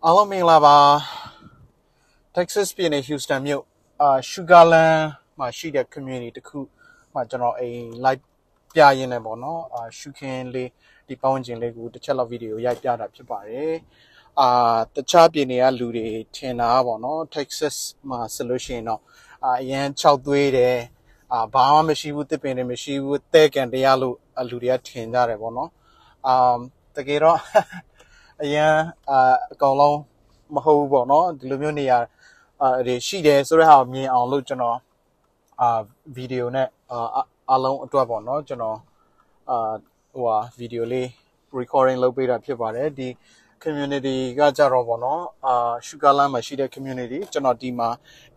အားလုံးမင်္ဂလာပါ Texas ပြည်နယ် Houston မြို့Sugarland မှာရှိတဲ့ community တစ်ခုမှာကျွန်တော်အိမ် live ပြရင်းနဲ့ပေါ့နော်ရှုခင်းလေးဒီပေါင်းကျင်လေးကိုတစ်ချက်လောက်ဗီဒီယိုရိုက်ပြတာဖြစ်ပါတယ်တခြားပြည်နယ်ကလူတွေထင်တာပေါ့နော် Texas မှာဆိုလို့ရှိရင်တော့အရန်6သွေးတယ်ဘာမှမရှိဘူးတစ်ပင်တွေမရှိဘူးတဲကန်တရားလို့လူတွေကထင်ကြတယ်ပေါ့နော်တကယ်တော့အရန်အကောင်လုံးမဟုတ်ဘူးပေါ့နော်ဒီလိုမျိုးနေရာတွေရှိတယ်ဆိုတဲ့ဟာကိုမြင်အောင်လို့ကျွန်တော်ဗီဒီယိုနဲ့အားလုံးအတွက်ပေါ့နော်ကျွန်တော်ဗီဒီယိုလေး recording လုပ်ပေးတာဖြစ်ပါတယ်ဒီ community ကကြတော့ပေါ့နော်Sugarland မှာရှိတဲ့ community ကျွန်တော်ဒီမှာ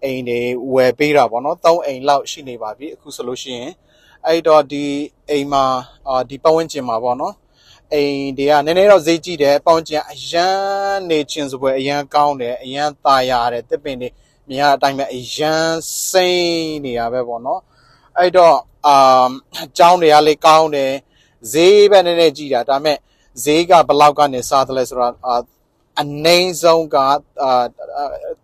အိမ်တွေဝယ်ပေးတာပေါ့နော်3အိမ်လောက်ရှိနေပါပြီအခုဆိုလို့ရှိရင်အဲ့တော့ဒီအိမ်မှာဒီပတ်ဝန်းကျင်မှာပေါ့နော်အိမ်တွေကနည်းနည်းတော့ဈေးကြီးတယ်ပေါင်းကျင်အရန်နေချင်းစပွဲအရန်ကောင်းတယ်အရန်ตายရတယ်တစ်ပင်တွေမြင်ရတဲ့အတိုင်းပဲအရန်စိမ့်နေရပဲပေါ့နော်အဲ့တော့ကျောင်းတွေကလည်းကောင်းတယ်ဈေးပဲနည်းနည်းကြီးတာဒါပေမဲ့ဈေးကဘယ်လောက်ကနေစားတယ်လဲဆိုတော့အနည်းဆုံးက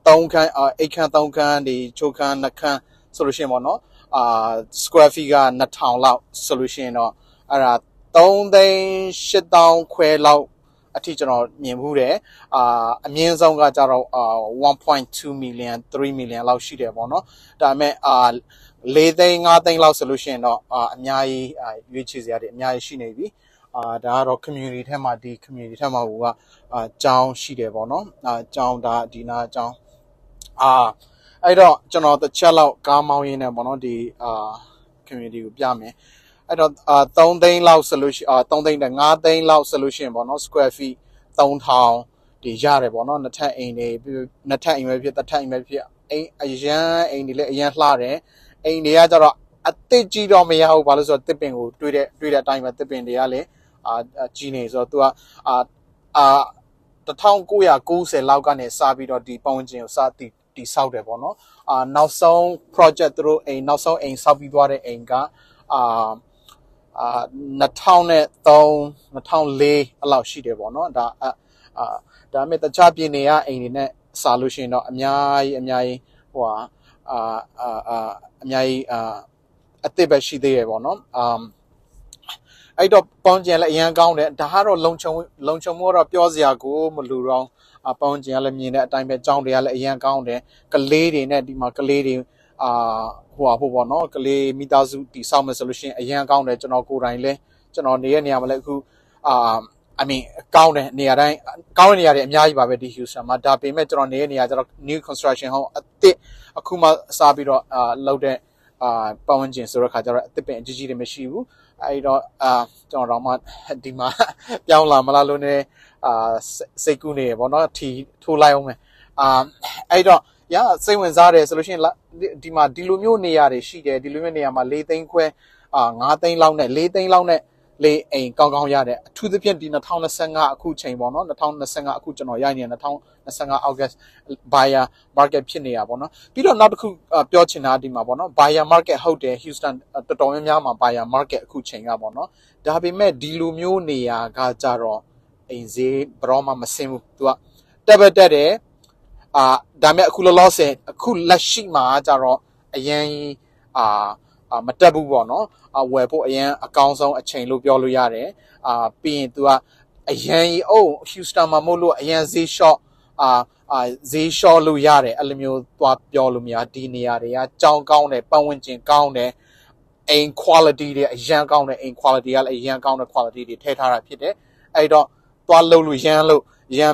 3ခန်း8ခန်း3ခန်းဒီ6ခန်း2ခန်းဆိုလို့ရှိရင်ပေါ့နော်square feet က2000လောက်ဆိုလို့ရှိရင်တော့အဲ့ဒါ3,800,000 ခွဲလောက်အထိကျွန်တော်မြင်မှုတယ်အမြင့်ဆုံးကကြတော့1.2 million 3 million လောက်ရှိတယ်ပေါ့နော်ဒါပေမဲ့4 သိန်း5 သိန်းလောက်ဆိုလို့ရှိရင်တော့အများကြီးရွေးချယ်စရာတွေအများကြီးရှိနေပြီဒါကတော့ community ထဲမှာဒီ community ထဲမှာကကျောင်းရှိတယ်ပေါ့နော်ကျောင်းဒါဒီနာကျောင်းအဲ့တော့ကျွန်တော်တစ်ချက်လောက်ကားမောင်းရင်းနဲ့ပေါ့နော်ဒီcommunity ကိုပြမယ်အဲ့တော့3 သိန်းလောက်ဆိုလို့ရှိရင်3 သိန်းနဲ့5 သိန်းလောက်ဆိုလို့ရှိရင်ပေါ့နော် square feet 3000ဒီရတယ်ပေါ့နော်နှစ်ထပ်အိမ်တွေနှစ်ထပ်အိမ်ပဲဖြစ်တစ်ထပ်အိမ်ပဲဖြစ်အိမ်အရန်အိမ်တွေလည်းအရန်လှတယ်အိမ်တွေကကြတော့အသစ်ကြီးတော့မရဘူးဘာလို့ဆိုတော့တစ်ပင်ကိုတွေးတဲ့အတိုင်းပဲတစ်ပင်တွေကလည်းကြီးနေဆိုတော့ तू က1990လောက်ကနေစပြီးတော့ဒီပတ်ဝန်းကျင်ကိုစတည်ဆောက်တယ်ပေါ့နော်နောက်ဆုံး project သူတို့အိမ်နောက်ဆုံးအိမ်ဆောက်ပြီးသွားတဲ့အိမ်က2003 2004အဲ့လောက်ရှိတယ်ပေါ့နော်ဒါမဲ့တခြားပြည်နယ်ကအိမ်တွေနဲ့စားလို့ရှိရင်တော့အများကြီးဟိုအများကြီးအသစ်ပဲရှိသေးတယ်ပေါ့နော်အဲ့တော့ပေါင်းကျင်လည်းအရန်ကောင်းတယ်ဒါကတော့လုံခြုံမှုတော့ပြောစရာကိုမလိုတော့ပေါင်းကျင်ကလည်းမြင်တဲ့အတိုင်းပဲကြောင်းတွေကလည်းအရန်ကောင်းတယ်ကလေးတွေနဲ့ဒီမှာကလေးတွေဖို့ပေါ့နော်ကလေးမိသားစုတီဆောက်မယ်ဆိုလို့ရှိရင်အရန်ကောင်းတယ်ကျွန်တော်ကိုယ်တိုင်လဲကျွန်တော်နေတဲ့နေရာမှာလည်းအခုI mean ကောင်းတယ်နေရာတိုင်းကောင်းတဲ့နေရာတွေအများကြီးပါပဲဒီ Houston မှာဒါပေမဲ့ကျွန်တော်နေတဲ့နေရာကျတော့ new construction home အသစ်အခုမှစပြီးတော့လုပ်တဲ့ပတ်ဝန်းကျင်ဆိုတော့ခါကျတော့အသစ်ပင်အကြီးကြီးတွေမရှိဘူးအဲ့တော့ကျွန်တော်တော့မှဒီမှာပြောင်းလာမလားလို့နေစိတ်ကူးနေရပေါ့နော်ထီထိုးလိုက်အောင်မယ်အဲ့တော့စိတ်ဝင်စားတယ်ဆိုလို့ရှိရင်ဒီမှာဒီလိုမျိုးနေရာတွေရှိတယ်ဒီလိုမျိုးနေရာမှာ4 သိန်းခွဲ5 သိန်းလောက်နဲ့4 သိန်းလောက်နဲ့လေအိမ်ကောင်းရတယ်အထူးသဖြင့်ဒီ2025အခုချိန်ပေါ့နော်2025အခုကျွန်တော်ရိုက်နေ2025 August buyer market ဖြစ်နေတာပေါ့နော်ပြီးတော့နောက်တစ်ခုပြောချင်တာဒီမှာပေါ့နော် buyer market ဟုတ်တယ် Houston တော်တော်များများမှာ buyer market အခုချိန်ကပေါ့နော်ဒါပေမဲ့ဒီလိုမျိုးနေရာကကြတော့အိမ်ဈေးဘယ်တော့မှမဆင်းဘူးသူကတက်တယ်ဒါမဲ့အခုလောလောဆယ်အခုလက်ရှိမှာကြတော့အရင်မတက်ဘူးပေါ့နော်ဝယ်ဖို့အရင်အကောင်းဆုံးအချိန်လို့ပြောလို့ရတယ်ပြီးရင် तू ကအရင်Houston မှာမို့လို့အရင်ဈေး short ဈေး short လို့ရတယ်အဲ့လိုမျိုးသွားပြောလို့မရဒီနေရာတွေကကြောင်းကောင်းတယ်ပတ်ဝန်းကျင်ကောင်းတယ်အိမ် quality တွေအရင်ကောင်းတယ်အိမ် quality ကလည်းအရင်ကောင်းတဲ့ quality တွေထည့်ထားတာဖြစ်တယ်အဲ့တော့သွားလှုပ်လို့ရမ်း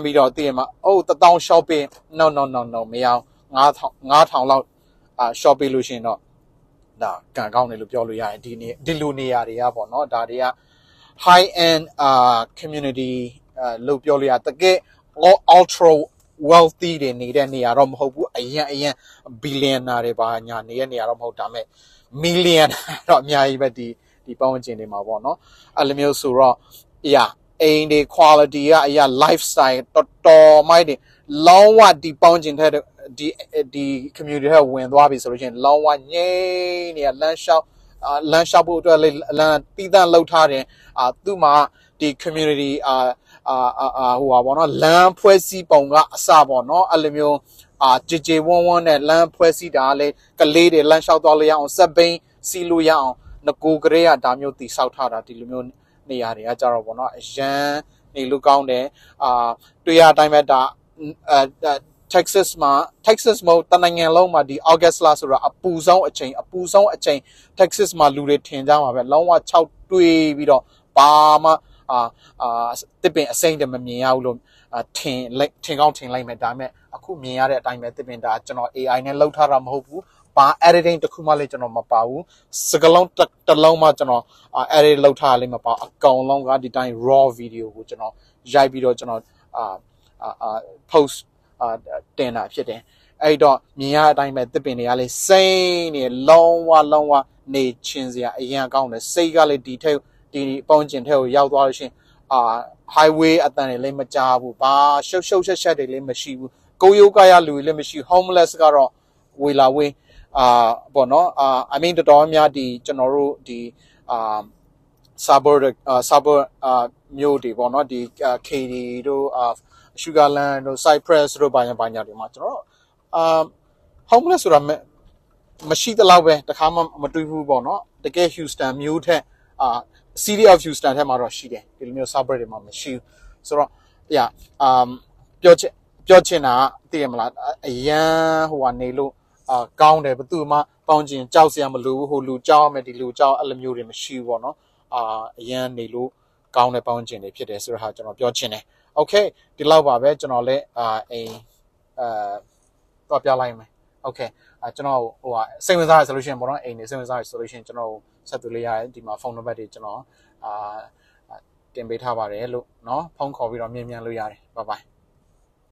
ပြီးတော့တည်ရမှာ1000 shop ပေး no မရအောင်9000လောက်shop ပေးလို့ရှင်တော့ဒါကန်ကောင်းတယ်လို့ပြောလို့ရတယ်ဒီလိုနေရာတွေကပေါ့နော်ဒါတွေက high end community လို့ပြောလို့ရတကယ် ultra wealthy တွေနေတဲ့နေရာတော့မဟုတ်ဘူးအရင် billionaire တွေပါညာနေတဲ့နေရာတော့မဟုတ်ဒါမဲ့ million တော့အများကြီးပဲဒီပတ်ဝန်းကျင်တွေမှာပေါ့နော်အဲ့လိုမျိုးဆိုတော့အိမ်တွေ quality ကအရာ lifestyle တော်မိုက်တယ်လောဝဒီပေါင်းကျင်တဲ့ဒီ community ထဲဝင်သွားပြီဆိုလို့ရှိရင်လောဝငိမ့်နေရလမ်းလျှောက်ဖို့အတွက်လမ်းတီးတန့်လှုပ်ထားတယ်သူ့မှာဒီ community ဟိုပါဘောနော်လမ်းဖွဲ့စည်းပုံကအစပေါ့နော်အဲ့လိုမျိုးကြေကြေဝန်းဝန်းနဲ့လမ်းဖွဲ့စည်းတာလေကလေးတွေလမ်းလျှောက်သွားလို့ရအောင်စက်ဘိန်းစီးလို့ရအောင်ငကိုကလေးကဒါမျိုးတိဆောက်ထားတာဒီလိုမျိုးနေရာတွေကကြတော့ပေါ့နော်အရန်နေလို့ကောင်းတယ်တွေ့ရအတိုင်းပဲဒါTexas မဟုတ်တနိုင်ငံလုံးမှာဒီ August လဆိုတာအပူဆုံးအချိန် Texas မှာလူတွေထင်ကြမှာပဲလုံးဝ6တွေးပြီးတော့ဘာမှတစ်ပင်အစိမ့်တမမြင်ရဘူးလို့ထင်ကောင်းထင်လိုက်မယ်ဒါပေမဲ့အခုမြင်ရတဲ့အတိုင်းပဲတစ်ပင်ဒါကျွန်တော် AI နဲ့လောက်ထားတာမဟုတ်ဘူးဘာ editing တခုမှလည်းကျွန်တော်မပါဘူးစကလုံးတစ်လုံးမှကျွန်တော် edit လောက်ထားလည်းမပါအကောင်လုံးကဒီတိုင်း raw video ကိုကျွန်တော်ရိုက်ပြီးတော့ကျွန်တော်post တင်တာဖြစ်တယ်အဲ့တော့မြင်ရတဲ့အတိုင်းပဲတစ်ပင်တွေကလည်းစိမ့်နေလုံးဝနေချင်းစရာအရင်ကောင်းတယ်စိတ်ကလည်းဒီပုံကျင်ထဲကိုရောက်သွားလို့ရှင်highway အတန်တွေလည်းမကြားဘူးဘာရှုပ်ချက်တွေလည်းမရှိဘူးကိုယိုကရလူတွေလည်းမရှိ homeless ကတော့ဝေလာဝေးပေါ့နော်I mean တော်တော်များဒီကျွန်တော်တို့ဒီsuburb မြို့တွေပေါ့နော်ဒီ KD တို့ Sugarland တို့ Cypress တို့ဘာညာတွေမှာကျွန်တော်homeless ဆိုတာမရှိသလောက်ပဲတခါမှမတွေ့ဘူးပေါ့နော်တကယ် Houston မြို့ထက်City of Houston ထဲမှာတော့ရှိတယ်ဒီလိုမျိုး suburb တွေမှာမရှိဘူးဆိုတော့ပြောချင်တာသိရမလားအရန်ဟိုကနေလို့ကောင်းတယ်ဘသူမှပေါင်းကျင်ကြောက်စရာမလိုဘူးဟိုလူကြောက်မယ်ဒီလူကြောက်အဲ့လိုမျိုးတွေမရှိဘူးပေါ့နော်အရန်နေလို့ကောင်းတဲ့ပေါင်းကျင်တွေဖြစ်တယ်ဆိုတော့ဟာကျွန်တော်ပြောချင်တယ် Okay ဒီလောက်ပါပဲကျွန်တော်လည်းအိမ်တော့ပြလိုက်မယ် Okay ကျွန်တော်ဟိုစိတ်ဝင်စားရ solution ပေါ့နော်အိမ်နေစိတ်ဝင်စားရ solution ကျွန်တော်ဆက်သွယ်လိုက်ရတယ်ဒီမှာဖုန်းနံပါတ်တွေကျွန်တော်တင်ပေးထားပါတယ်လို့เนาะဖုန်းခေါ်ပြီးတော့မြင်လို့ရတယ် bye bye